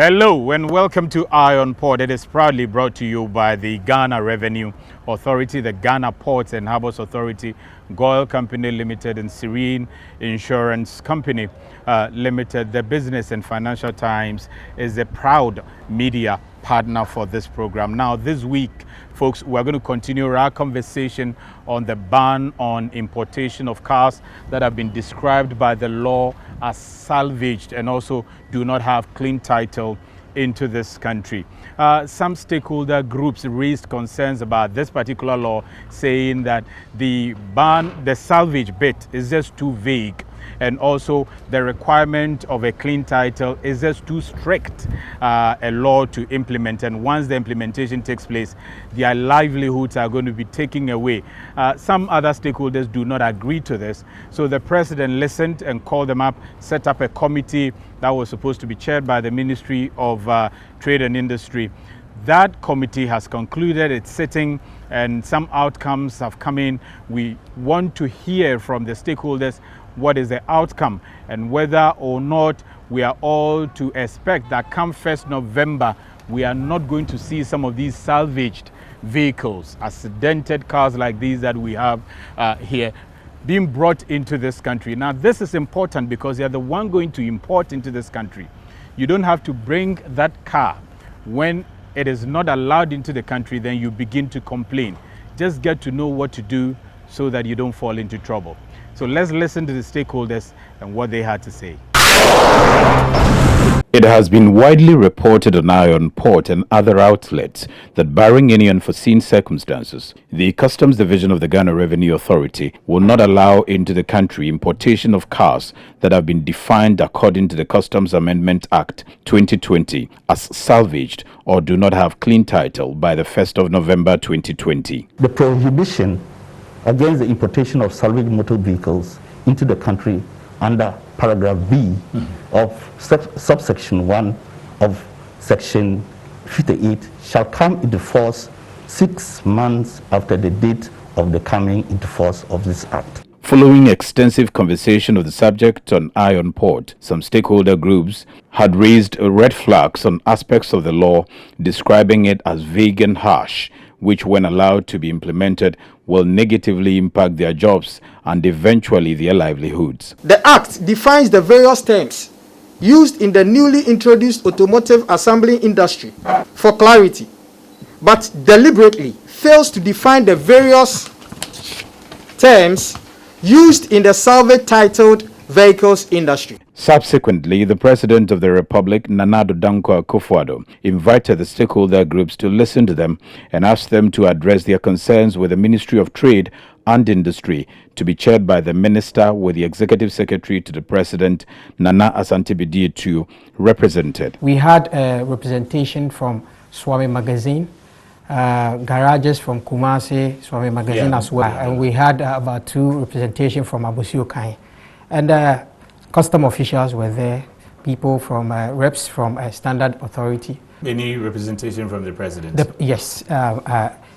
Hello and welcome to Eye on Port. It is proudly brought to you by the Ghana Revenue Authority, the Ghana Ports and Harbours Authority, Goil Company Limited and Serene Insurance Company Limited. The Business and Financial Times is a proud media partner for this program. Now this week, folks, we're going to continue our conversation on the ban on importation of cars that have been described by the law as salvaged and also do not have clean title into this country. Some stakeholder groups raised concerns about this particular law, saying that the salvage bit is just too vague, and also the requirement of a clean title is just too strict a law to implement, and once the implementation takes place, their livelihoods are going to be taken away. Some other stakeholders do not agree to this, so the president listened and called them up, set up a committee that was supposed to be chaired by the Ministry of Trade and Industry. That committee has concluded its sitting and some outcomes have come in. We want to hear from the stakeholders what is the outcome and whether or not we are all to expect that come 1st November, we are not going to see some of these salvaged vehicles, accidented cars like these that we have here, being brought into this country. Now, this is important because you're the one going to import into this country. You don't have to bring that car. When it is not allowed into the country, then you begin to complain. Just get to know what to do so that you don't fall into trouble. So let's listen to the stakeholders and what they had to say. It has been widely reported on Eye on Port and other outlets that barring any unforeseen circumstances, the Customs Division of the Ghana Revenue Authority will not allow into the country importation of cars that have been defined according to the Customs Amendment Act 2020 as salvaged or do not have clean title by the 1st of November 2020. The prohibition against the importation of salvaged motor vehicles into the country under paragraph B of subsection 1 of section 58 shall come into force 6 months after the date of the coming into force of this act. Following extensive conversation of the subject on Eye on Port, some stakeholder groups had raised red flags on aspects of the law, describing it as vague and harsh, which when allowed to be implemented will negatively impact their jobs and eventually their livelihoods. The Act defines the various terms used in the newly introduced automotive assembly industry for clarity, but deliberately fails to define the various terms used in the salvage titled vehicles industry. Subsequently, the President of the Republic, Nana Addo Dankwa Akufo-Addo, invited the stakeholder groups to listen to them and asked them to address their concerns with the Ministry of Trade and Industry, to be chaired by the Minister with the Executive Secretary to the President, Nana Asante-Bidie, represented. We had a representation from Swami Magazine, garages from Kumasi, Swami Magazine as well, and we had about 2 representation from Abusio Kai. And custom officials were there, people from reps from Standard Authority. Any representation from the president? Yes,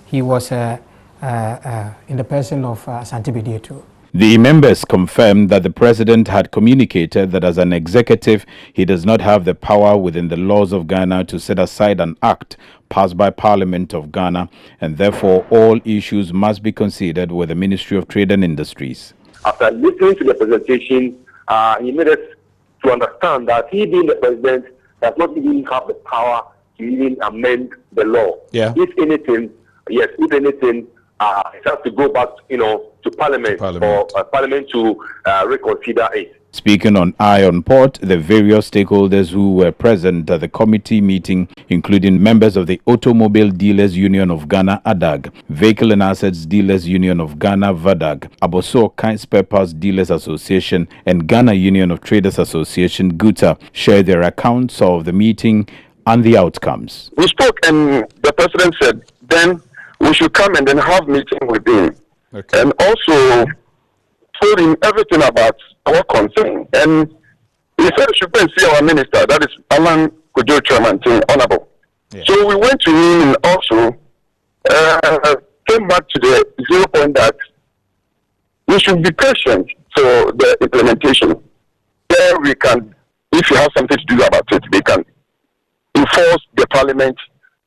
he was in the person of Asante-Bidie too. The members confirmed that the president had communicated that as an executive, he does not have the power within the laws of Ghana to set aside an act passed by Parliament of Ghana, and therefore all issues must be considered with the Ministry of Trade and Industries. After listening to the presentation, he made us to understand that he, being the president, does not even have the power to even amend the law. Yeah. If anything, it has to go back, to Parliament, for Parliament to reconsider it. Speaking on Eye on Port, the various stakeholders who were present at the committee meeting, including members of the Automobile Dealers Union of Ghana, ADAG, Vehicle and Assets Dealers Union of Ghana, VADAG, Aboso Kind Spare Parts Dealers Association, and Ghana Union of Traders Association, GOVT, shared their accounts of the meeting and the outcomes. We spoke and the president said, then we should come and then have meeting with him. Okay. And also told him everything about our concern. And he said we should go and see our minister, that is Alan Kojo Chairman, Honorable. Yeah. So we went to him and also came back to the 0 point that we should be patient for the implementation. There we can, if you have something to do about it, they can Parliament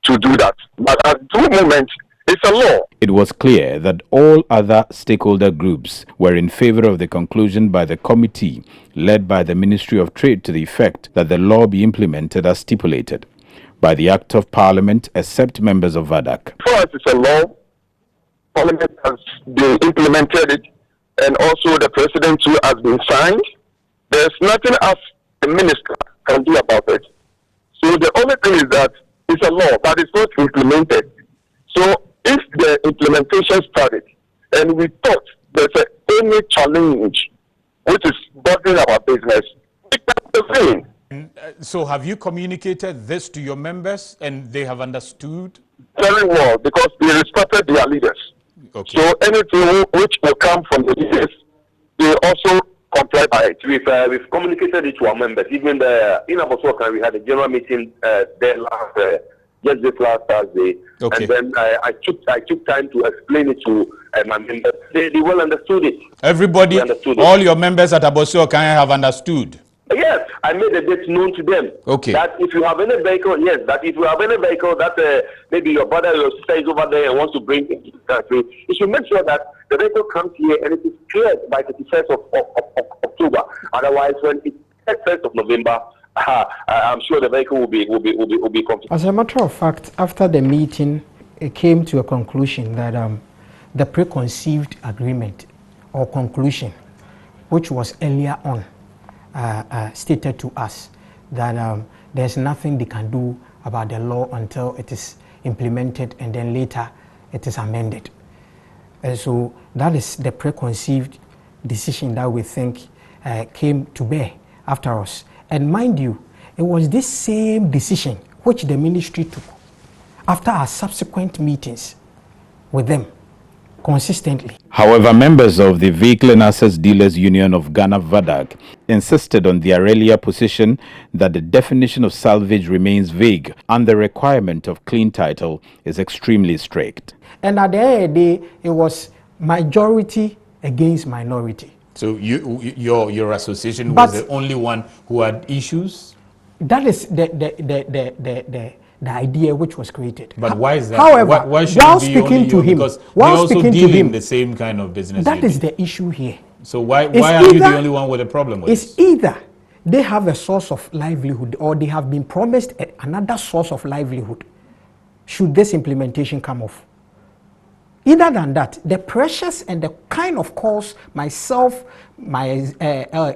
to do that. But at the moment, it's a law. It was clear that all other stakeholder groups were in favor of the conclusion by the committee led by the Ministry of Trade to the effect that the law be implemented as stipulated by the Act of Parliament, except members of VADAC. For us, it's a law. Parliament has been implemented it, and also the President too has been signed. There's nothing else the minister can do about it. So the only thing is that it's a law, but it's not implemented. So if the implementation started, and we thought there's any challenge which is bothering our business, it's the same. So have you communicated this to your members and they have understood? Very well, because they respected their leaders. Okay. So anything which will come from the leaders, they also comply by it. We've communicated it to our members. Even in IMPASSE, we had a general meeting there just this last Thursday. Okay. And then I took time to explain it to my members. They well understood it. Everybody, all your members at IMPASSE have understood. Yes, I made the date known to them. Okay. That if you have any vehicle, that maybe your brother or your sister is over there and wants to bring it to the country, you should make sure that the vehicle comes here and it is cleared by the 31st of October. Otherwise, when it's 1st of November, I'm sure the vehicle will be complete. As a matter of fact, after the meeting, it came to a conclusion that the preconceived agreement or conclusion, which was earlier on, stated to us that there's nothing they can do about the law until it is implemented and then later it is amended. And so that is the preconceived decision that we think came to bear after us. And mind you, it was this same decision which the ministry took after our subsequent meetings with them consistently. However, members of the Vehicle and Assets Dealers Union of Ghana, VADAC, insisted on their earlier position that the definition of salvage remains vague and the requirement of clean title is extremely strict. And at the end of the day, it was majority against minority. So your association was the only one who had issues? That is the idea which was created. But why is that? However, why should while it be speaking only to you? him, Because while they also speaking deal to him, in the same kind of business. That is the issue here. So why are you the only one with a problem with It's this? either they have a source of livelihood or they have been promised another source of livelihood should this implementation come off. Either than that, the pressures and the kind of calls myself, my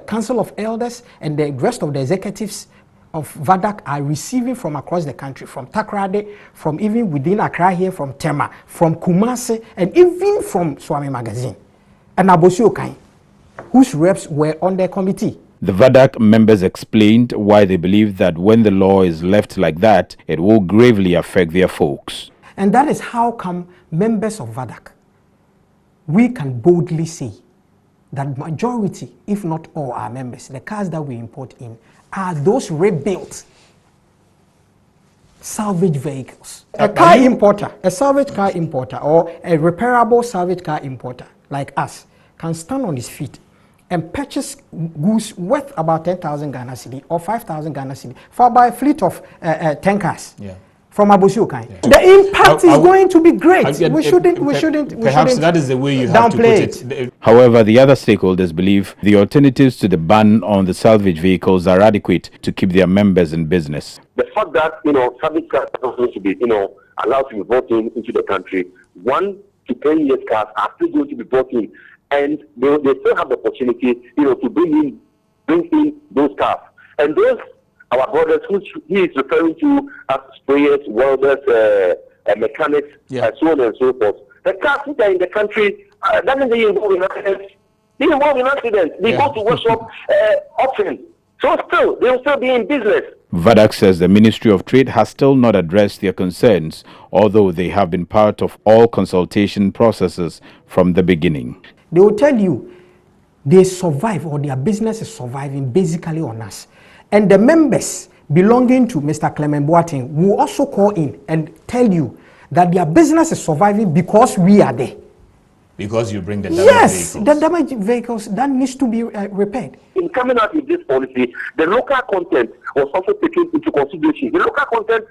Council of Elders, and the rest of the executives of VADAC are receiving from across the country, from Takrade, from even within Accra here, from Tema, from Kumasi, and even from Swami Magazine, and Abosio Kai, whose reps were on the committee. The VADAC members explained why they believe that when the law is left like that, it will gravely affect their folks. And that is how come members of VADAC, we can boldly say that majority, if not all our members, the cars that we import in are those rebuilt salvage vehicles. A car importer, a salvage car importer, or a repairable salvage car importer like us can stand on his feet and purchase goods worth about 10,000 Ghana cedi or 5,000 Ghana cedi for about a fleet of 10 cars. Yeah. From Abosio Kai. Yeah. The impact is going to be great. We shouldn't perhaps that is the way you have to put it. However, the other stakeholders believe the alternatives to the ban on the salvage vehicles are adequate to keep their members in business. The fact that salvage cars are going to be allowed to be brought into the country, 1 to 10 years cars are still going to be brought in, and they still have the opportunity to bring in those cars, and those our brothers, who he is referring to as sprayers, welders, mechanics, and so on and so forth. The cars that are in the country, that means they involve in accidents. They involve in accidents. They go to workshop often. So still, they will still be in business. VADAC says the Ministry of Trade has still not addressed their concerns, although they have been part of all consultation processes from the beginning. They will tell you they survive, or their business is surviving basically on us. And the members belonging to Mr. Clement Boateng will also call in and tell you that their business is surviving because we are there. Because you bring the damaged yes, vehicles. the damaged vehicles, that needs to be repaired. In coming out with this policy, the local content was also taken into consideration. The local content,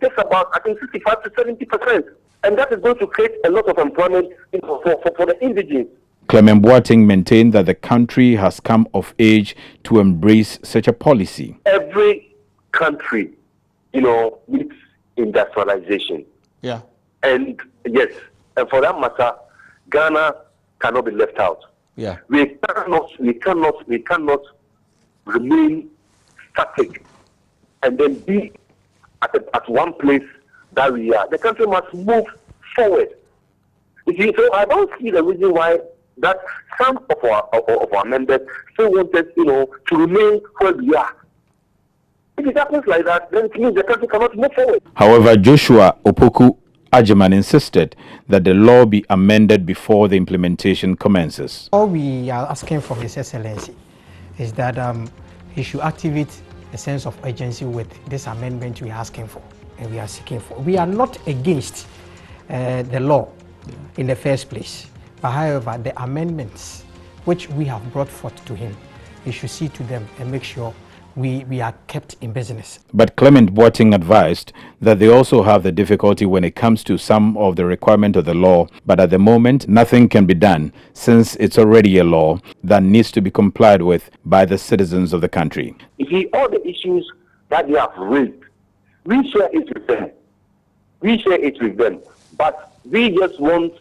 takes about, I think, 65 to 70%. And that is going to create a lot of employment for the indigenous. Clement Boateng maintained that the country has come of age to embrace such a policy. Every country, needs industrialization. Yeah. And yes, and for that matter, Ghana cannot be left out. Yeah. We cannot remain static and then be at one place that we are. The country must move forward. You see, so I don't see the reason why that some of our members still wanted, to remain where we are. If it happens like that, then it means the country cannot move forward. However, Joshua Opoku Agyemang insisted that the law be amended before the implementation commences. All we are asking from His Excellency is that he should activate a sense of urgency with this amendment we are asking for and we are seeking for. We are not against the law in the first place, but however, the amendments which we have brought forth to him, he should see to them and make sure we are kept in business. But Clement Boateng advised that they also have the difficulty when it comes to some of the requirement of the law, but at the moment nothing can be done since it's already a law that needs to be complied with by the citizens of the country. You see, all the issues that they have raised, we share it with them. But we just want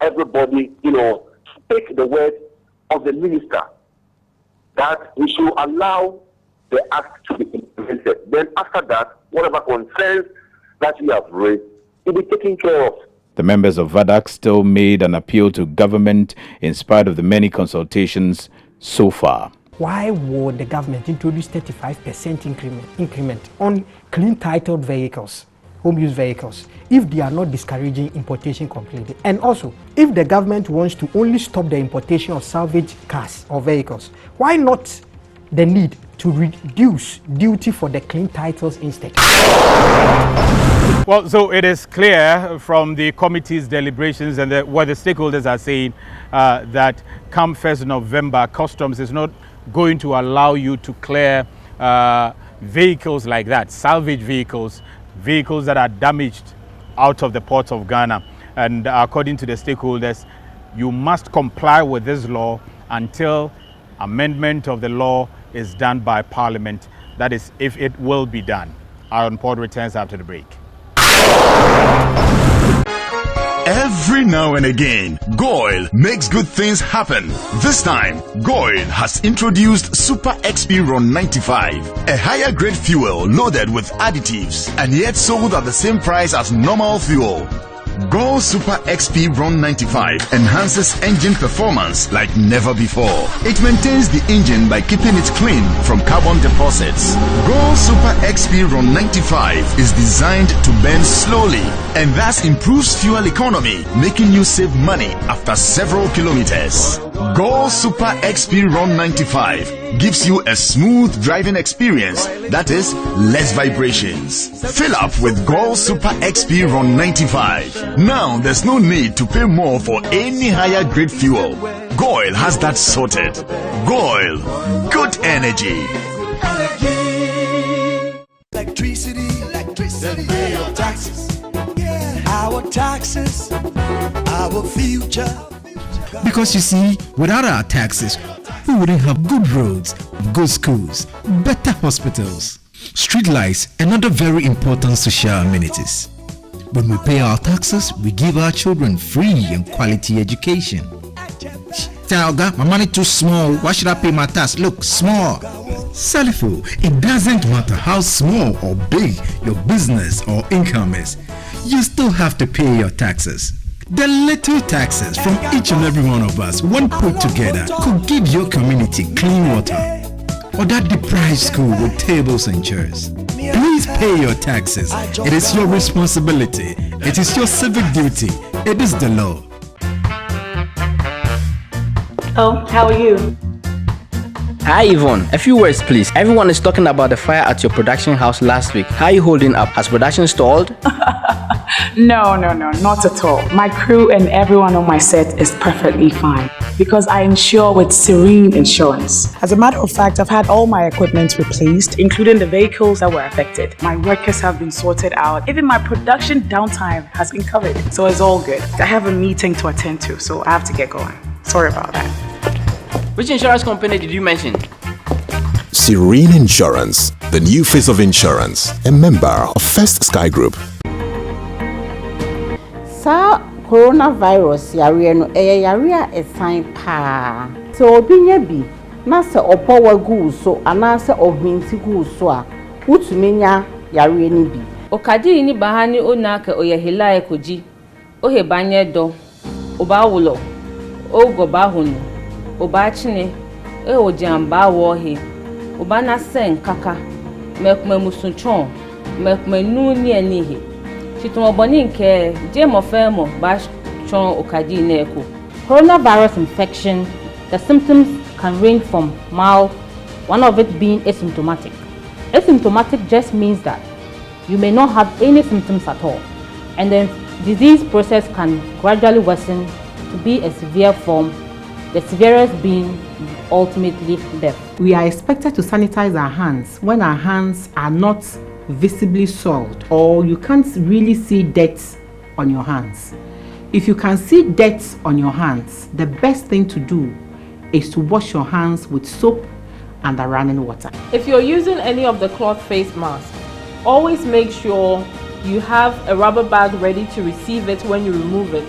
everybody, to take the word of the minister that we should allow the act to be implemented. Then after that, whatever concerns that we have raised will be taken care of. The members of VADAC still made an appeal to government in spite of the many consultations so far. Why would the government introduce 35% increment on clean titled vehicles, home use vehicles, if they are not discouraging importation completely? And also, if the government wants to only stop the importation of salvage cars or vehicles, why not the need to reduce duty for the clean titles instead? Well, so it is clear from the committee's deliberations and what the stakeholders are saying that come 1st November, customs is not going to allow you to clear vehicles like that, salvage vehicles that are damaged out of the ports of Ghana. And according to the stakeholders, you must comply with this law until amendment of the law is done by Parliament. That is, if it will be done. Eye on Port returns after the break. Every now and again, GOIL makes good things happen. This time, GOIL has introduced Super XP Ron 95, a higher grade fuel loaded with additives and yet sold at the same price as normal fuel. GOIL Super XP Ron 95 enhances engine performance like never before. It maintains the engine by keeping it clean from carbon deposits. GOIL Super XP Ron 95 is designed to burn slowly and thus improves fuel economy, making you save money after several kilometers. GOIL Super XP Ron 95 gives you a smooth driving experience, that is, less vibrations. Fill up with GOIL Super XP Ron 95. Now there's no need to pay more for any higher grade fuel. GOIL has that sorted. GOIL, good energy. Electricity, then pay your taxes. Our taxes, our future. Because you see, without our taxes, we wouldn't have good roads, good schools, better hospitals, street lights, and other very important social amenities. When we pay our taxes, we give our children free and quality education. Talga, my money too small. Why should I pay my tax? Look, small. Salifo, it doesn't matter how small or big your business or income is. You still have to pay your taxes. The little taxes from each and every one of us, when put together, could give your community clean water or that deprived school with tables and chairs. Please pay your taxes. It is your responsibility. It is your civic duty. It is the law. Oh, how are you? Hi Yvonne, a few words please. Everyone is talking about the fire at your production house last week. How are you holding up? Has production stalled? No, not at all. My crew and everyone on my set is perfectly fine because I insure with Serene Insurance. As a matter of fact, I've had all my equipment replaced, including the vehicles that were affected. My workers have been sorted out. Even my production downtime has been covered. So it's all good. I have a meeting to attend to, so I have to get going. Sorry about that. Which insurance company did you mention? Serene Insurance, the new face of insurance, a member of First Sky Group. Sa coronavirus yare no yare a sign pa. So obi nya bi na se opo wagu so ana se ohwinti gu so a wutumenya yare ni bi. Okadi ni bahani onaka oyehila ekoji. Ohe banye do. Oba wulo. Ogo bahunu. Oba chine. O jamba wohe. Oba na sen kaka. Mekme musunchon. Mekme nuni enihe. Coronavirus infection, the symptoms can range from mild, one of it being asymptomatic. Asymptomatic just means that you may not have any symptoms at all, and the disease process can gradually worsen to be a severe form, the severest being ultimately death. We are expected to sanitize our hands when our hands are not visibly soiled or you can't really see dirt on your hands. If you can see dirt on your hands, the best thing to do is to wash your hands with soap and the running water. If you're using any of the cloth face masks, always make sure you have a rubber bag ready to receive it when you remove it,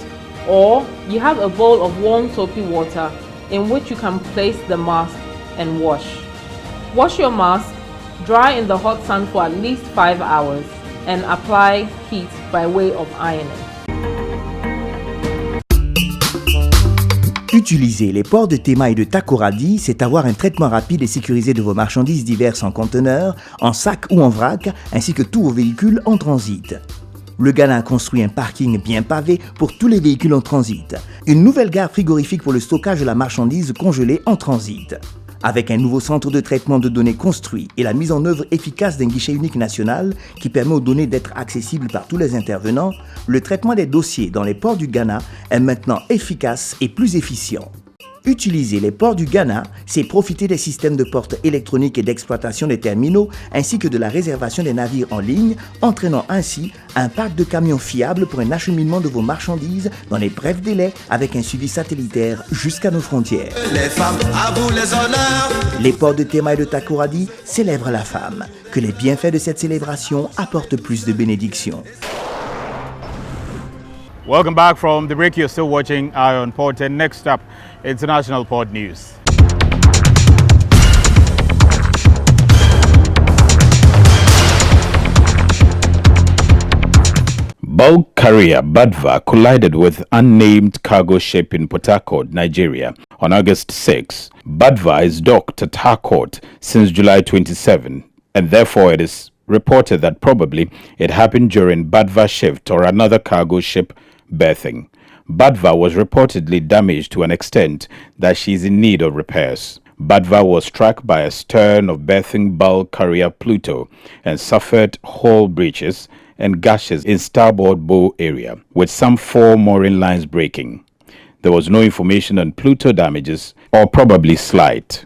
or you have a bowl of warm soapy water in which you can place the mask and wash. Wash your mask, dry in the hot sun for at least 5 hours, and apply heat by way of ironing. Utiliser les ports de Tema et de Takoradi, c'est avoir un traitement rapide et sécurisé de vos marchandises diverses en conteneurs, en sac ou en vrac, ainsi que tous vos véhicules en transit. Le Ghana a construit un parking bien pavé pour tous les véhicules en transit. Une nouvelle gare frigorifique pour le stockage de la marchandise congelée en transit. Avec un nouveau centre de traitement de données construit et la mise en œuvre efficace d'un guichet unique national qui permet aux données d'être accessibles par tous les intervenants, le traitement des dossiers dans les ports du Ghana est maintenant efficace et plus efficient. Utiliser les ports du Ghana, c'est profiter des systèmes de portes électroniques et d'exploitation des terminaux ainsi que de la réservation des navires en ligne, entraînant ainsi un parc de camions fiable pour un acheminement de vos marchandises dans les brefs délais avec un suivi satellitaire jusqu'à nos frontières. Les femmes, à vous les honneurs. Les ports de Tema et de Takoradi célèbrent la femme. Que les bienfaits de cette célébration apportent plus de bénédictions. Welcome back from the break. You're still watching Eye on Port, and next up, international port news. Bulk carrier Badva collided with unnamed cargo ship in Port Harcourt, Nigeria on August 6. Badva is docked at Harcourt since July 27, and therefore it is reported that probably it happened during Badva shift or another cargo ship berthing. Badva was reportedly damaged to an extent that she is in need of repairs. Badva was struck by a stern of berthing bulk carrier Pluto and suffered hull breaches and gashes in starboard bow area, with some 4 mooring lines breaking. There was no information on Pluto damages, or probably slight.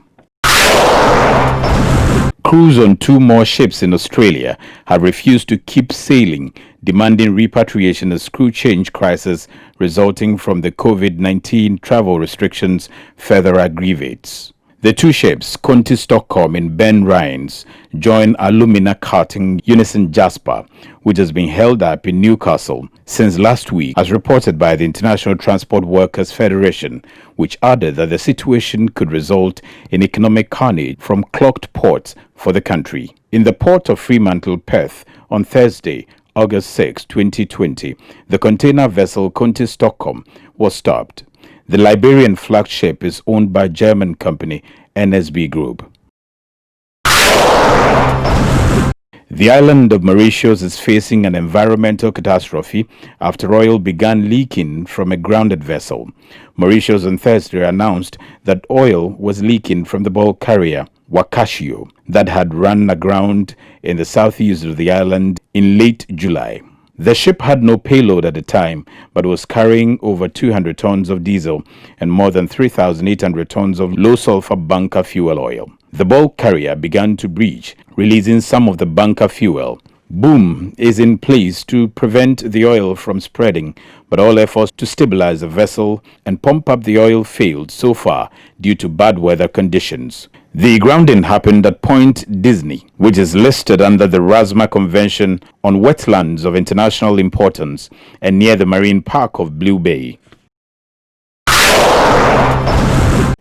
Crews on 2 more ships in Australia have refused to keep sailing, demanding repatriation as crew change crisis resulting from the COVID-19 travel restrictions further aggravates. The 2 ships, Conti Stockholm and Ben Rhines, join Alumina Karting Unison Jasper, which has been held up in Newcastle since last week, as reported by the International Transport Workers Federation, which added that the situation could result in economic carnage from clogged ports for the country. In the port of Fremantle, Perth, on Thursday, August 6, 2020, the container vessel Conti Stockholm was stopped. The Liberian flagship is owned by German company NSB Group. The island of Mauritius is facing an environmental catastrophe after oil began leaking from a grounded vessel. Mauritius on Thursday announced that oil was leaking from the bulk carrier Wakashio that had run aground in the southeast of the island in late July. The ship had no payload at the time, but was carrying over 200 tons of diesel and more than 3,800 tons of low-sulfur bunker fuel oil. The bulk carrier began to breach, releasing some of the bunker fuel. Boom is in place to prevent the oil from spreading, but all efforts to stabilize the vessel and pump up the oil failed so far due to bad weather conditions. The grounding happened at Point Disney, which is listed under the RASMA Convention on Wetlands of International Importance and near the Marine Park of Blue Bay.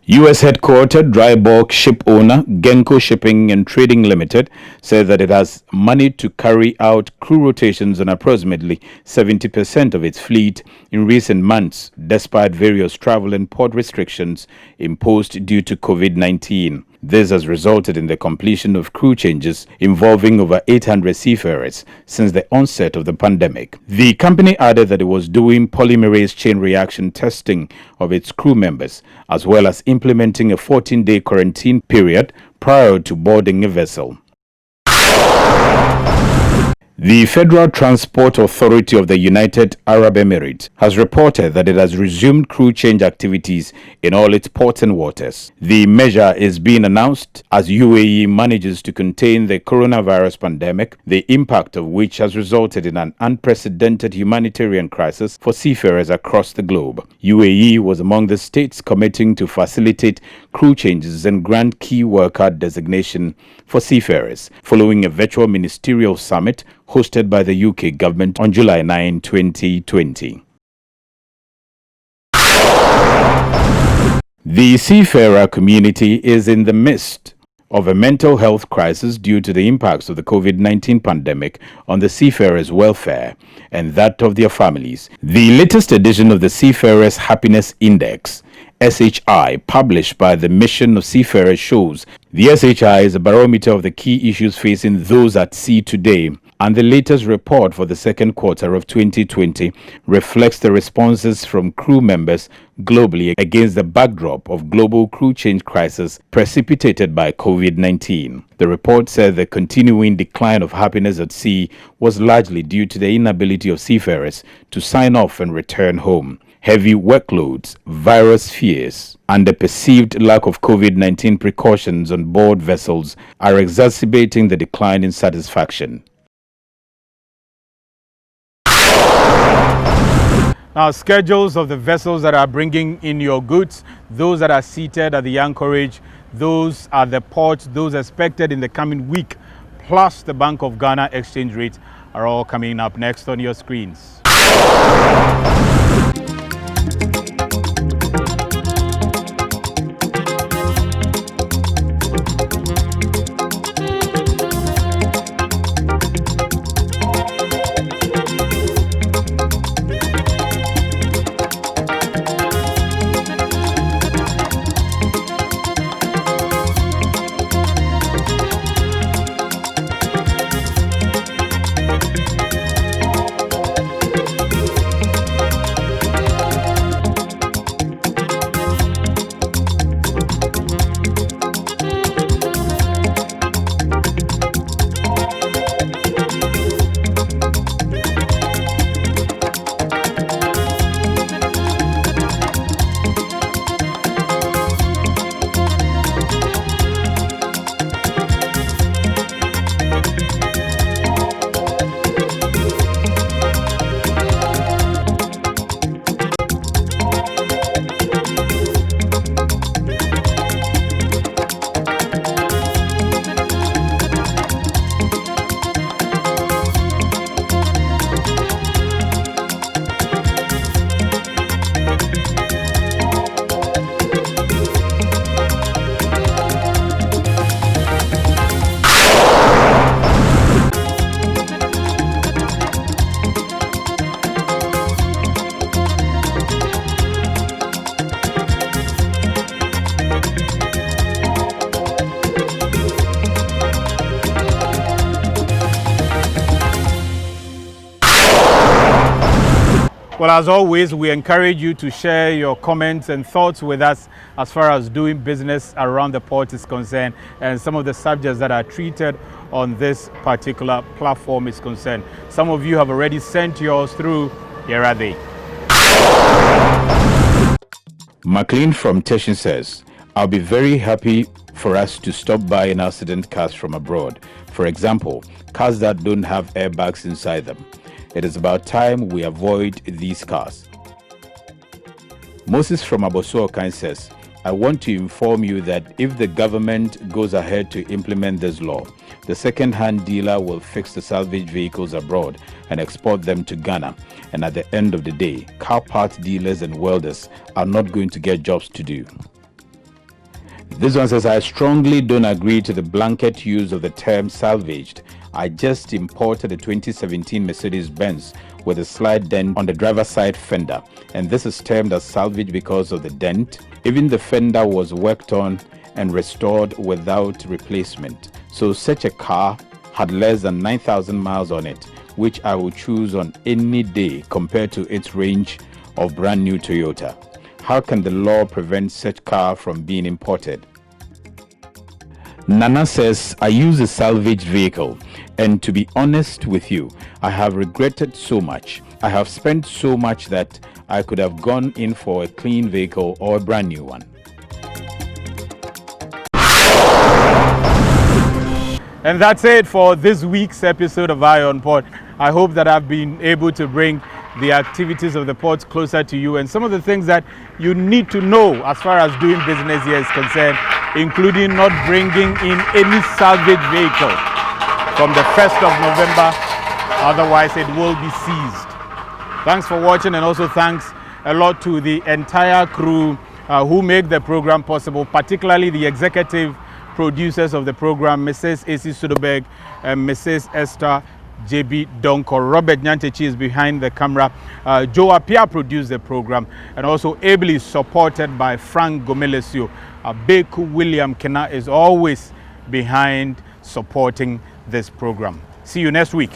U.S. headquartered dry bulk ship owner Genco Shipping and Trading Limited said that it has money to carry out crew rotations on approximately 70% of its fleet in recent months, despite various travel and port restrictions imposed due to COVID-19. This has resulted in the completion of crew changes involving over 800 seafarers since the onset of the pandemic. The company added that it was doing polymerase chain reaction testing of its crew members, as well as implementing a 14-day quarantine period prior to boarding a vessel. The Federal Transport Authority of the United Arab Emirates has reported that it has resumed crew change activities in all its ports and waters. The measure is being announced as UAE manages to contain the coronavirus pandemic, the impact of which has resulted in an unprecedented humanitarian crisis for seafarers across the globe. UAE was among the states committing to facilitate crew changes and grant key worker designation for seafarers, following a virtual ministerial summit hosted by the UK government on July 9, 2020. The seafarer community is in the midst of a mental health crisis due to the impacts of the COVID-19 pandemic on the seafarers' welfare and that of their families. The latest edition of the Seafarers Happiness Index, SHI, published by the Mission of Seafarers, shows the SHI is a barometer of the key issues facing those at sea today, and the latest report for the second quarter of 2020 reflects the responses from crew members globally against the backdrop of global crew change crisis precipitated by COVID-19. The report said the continuing decline of happiness at sea was largely due to the inability of seafarers to sign off and return home. Heavy workloads, virus fears, and the perceived lack of COVID-19 precautions on board vessels are exacerbating the decline in satisfaction. Now, schedules of the vessels that are bringing in your goods, those that are seated at the anchorage, those at the ports, those expected in the coming week, plus the Bank of Ghana exchange rate are all coming up next on your screens. Well, as always, we encourage you to share your comments and thoughts with us as far as doing business around the port is concerned and some of the subjects that are treated on this particular platform is concerned. Some of you have already sent yours through. Here are they. McLean from Teshin says, I'll be very happy for us to stop buying accident cars from abroad. For example, cars that don't have airbags inside them. It is about time we avoid these cars. Moses from Abosuokan says, I want to inform you that if the government goes ahead to implement this law, the second-hand dealer will fix the salvage vehicles abroad and export them to Ghana. And at the end of the day, car parts dealers and welders are not going to get jobs to do. This one says, I strongly don't agree to the blanket use of the term salvaged. I just imported a 2017 Mercedes-Benz with a slight dent on the driver's side fender, and this is termed as salvage because of the dent. Even the fender was worked on and restored without replacement. So such a car had less than 9,000 miles on it, which I would choose on any day compared to its range of brand new Toyota. How can the law prevent such car from being imported? Nana says, I use a salvaged vehicle, and to be honest with you, I have regretted so much. I have spent so much that I could have gone in for a clean vehicle or a brand new one. And that's it for this week's episode of Eye on Port. I hope that I've been able to bring the activities of the port closer to you and some of the things that you need to know as far as doing business here is concerned, including not bringing in any salvage vehicle from the 1st of November, otherwise it will be seized. Thanks for watching, and also thanks a lot to the entire crew who make the program possible, particularly the executive producers of the program, Mrs. A.C. Sudobeg and Mrs. Esther J.B. Donko. Robert Nyantechi is behind the camera. Joe Apia produced the program, and also ably supported by Frank Gomelesio. Beku William Kena is always behind supporting this program. See you next week.